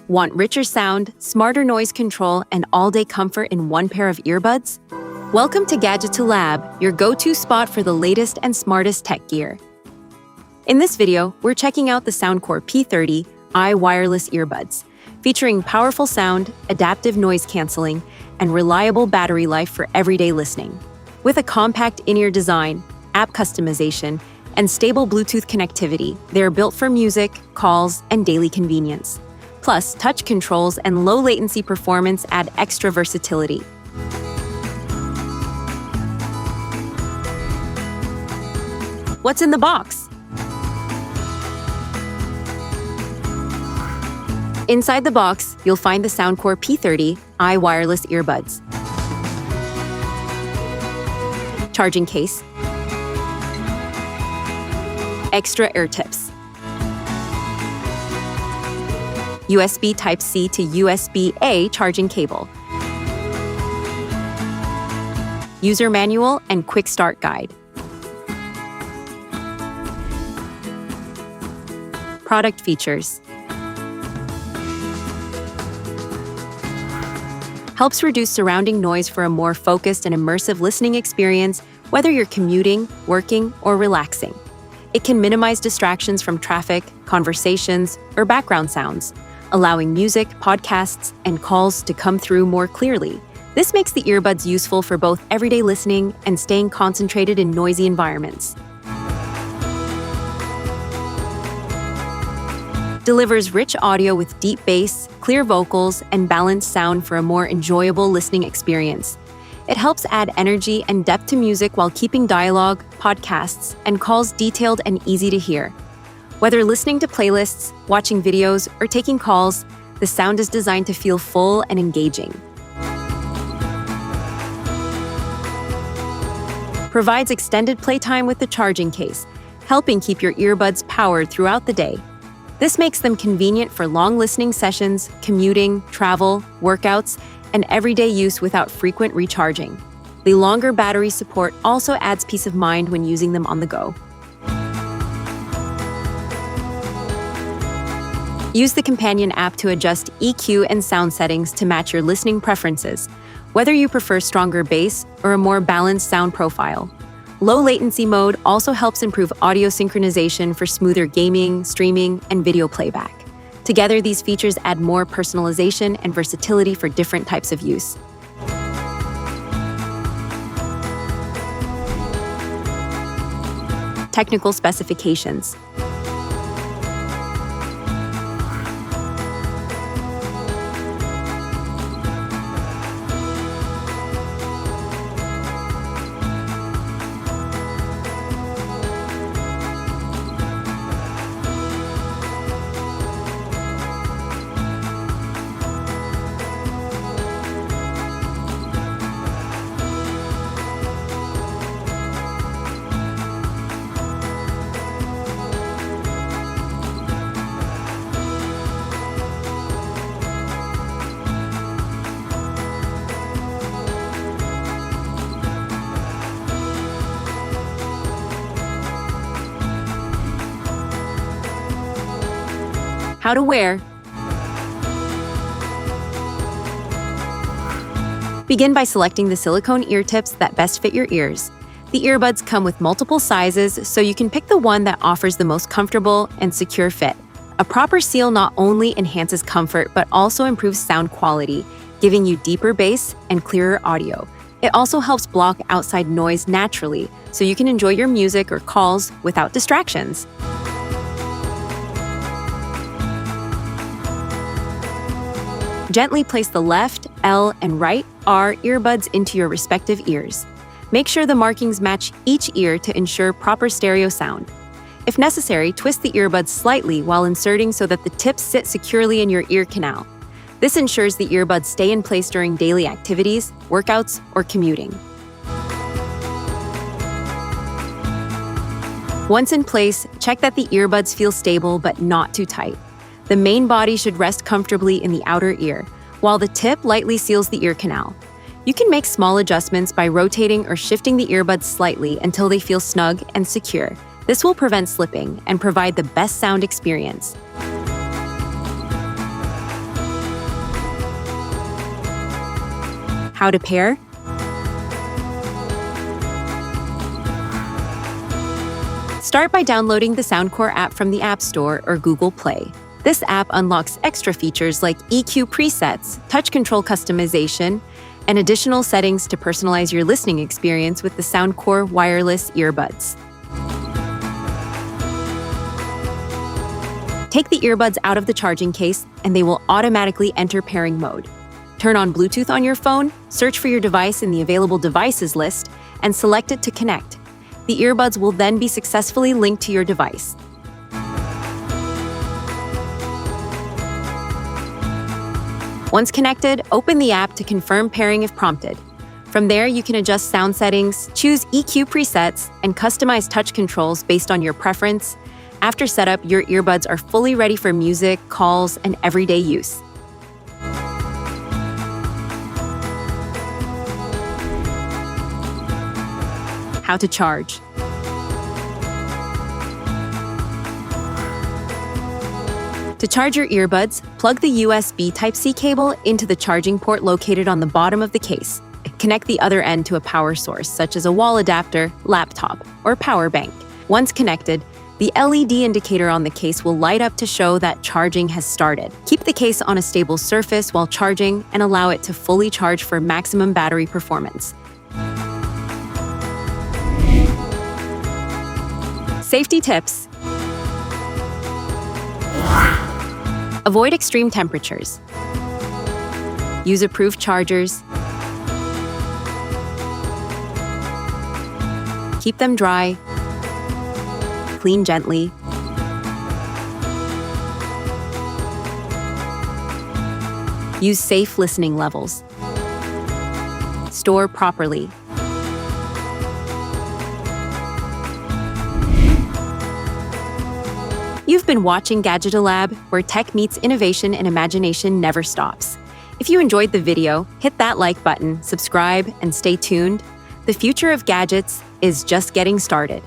Want richer sound, smarter noise control, and all-day comfort in one pair of earbuds? Welcome to Gadgeto Lab, your go-to spot for the latest and smartest tech gear. In this video, we're checking out the Soundcore P30i wireless earbuds, featuring powerful sound, adaptive noise canceling, and reliable battery life for everyday listening. With a compact in-ear design, app customization, and stable Bluetooth connectivity, they are built for music, calls, and daily convenience. Plus, touch controls and low latency performance add extra versatility. What's in the box? Inside the box, you'll find the Soundcore P30i wireless earbuds, charging case, extra ear tips, USB Type-C to USB-A charging cable, user manual and quick start guide. Product features. Helps reduce surrounding noise for a more focused and immersive listening experience, whether you're commuting, working, or relaxing. It can minimize distractions from traffic, conversations, or background sounds, allowing music, podcasts, and calls to come through more clearly. This makes the earbuds useful for both everyday listening and staying concentrated in noisy environments. Delivers rich audio with deep bass, clear vocals, and balanced sound for a more enjoyable listening experience. It helps add energy and depth to music while keeping dialogue, podcasts, and calls detailed and easy to hear. Whether listening to playlists, watching videos, or taking calls, the sound is designed to feel full and engaging. Provides extended playtime with the charging case, helping keep your earbuds powered throughout the day. This makes them convenient for long listening sessions, commuting, travel, workouts, and everyday use without frequent recharging. The longer battery support also adds peace of mind when using them on the go. Use the companion app to adjust EQ and sound settings to match your listening preferences, whether you prefer stronger bass or a more balanced sound profile. Low latency mode also helps improve audio synchronization for smoother gaming, streaming, and video playback. Together, these features add more personalization and versatility for different types of use. Technical specifications. How to wear. Begin by selecting the silicone ear tips that best fit your ears. The earbuds come with multiple sizes, so you can pick the one that offers the most comfortable and secure fit. A proper seal not only enhances comfort, but also improves sound quality, giving you deeper bass and clearer audio. It also helps block outside noise naturally, so you can enjoy your music or calls without distractions. Gently place the left, L, and right R earbuds into your respective ears. Make sure the markings match each ear to ensure proper stereo sound. If necessary, twist the earbuds slightly while inserting so that the tips sit securely in your ear canal. This ensures the earbuds stay in place during daily activities, workouts, or commuting. Once in place, check that the earbuds feel stable but not too tight. The main body should rest comfortably in the outer ear, while the tip lightly seals the ear canal. You can make small adjustments by rotating or shifting the earbuds slightly until they feel snug and secure. This will prevent slipping and provide the best sound experience. How to pair? Start by downloading the Soundcore app from the App Store or Google Play. This app unlocks extra features like EQ presets, touch control customization, and additional settings to personalize your listening experience with the Soundcore wireless earbuds. Take the earbuds out of the charging case, and they will automatically enter pairing mode. Turn on Bluetooth on your phone, search for your device in the available devices list, and select it to connect. The earbuds will then be successfully linked to your device. Once connected, open the app to confirm pairing if prompted. From there, you can adjust sound settings, choose EQ presets, and customize touch controls based on your preference. After setup, your earbuds are fully ready for music, calls, and everyday use. How to charge. To charge your earbuds, plug the USB Type-C cable into the charging port located on the bottom of the case. Connect the other end to a power source, such as a wall adapter, laptop, or power bank. Once connected, the LED indicator on the case will light up to show that charging has started. Keep the case on a stable surface while charging and allow it to fully charge for maximum battery performance. Safety tips. Avoid extreme temperatures. Use approved chargers. Keep them dry. Clean gently. Use safe listening levels. Store properly. You've been watching Gadgeto Lab, where tech meets innovation and imagination never stops. If you enjoyed the video, hit that like button, subscribe, and stay tuned. The future of gadgets is just getting started.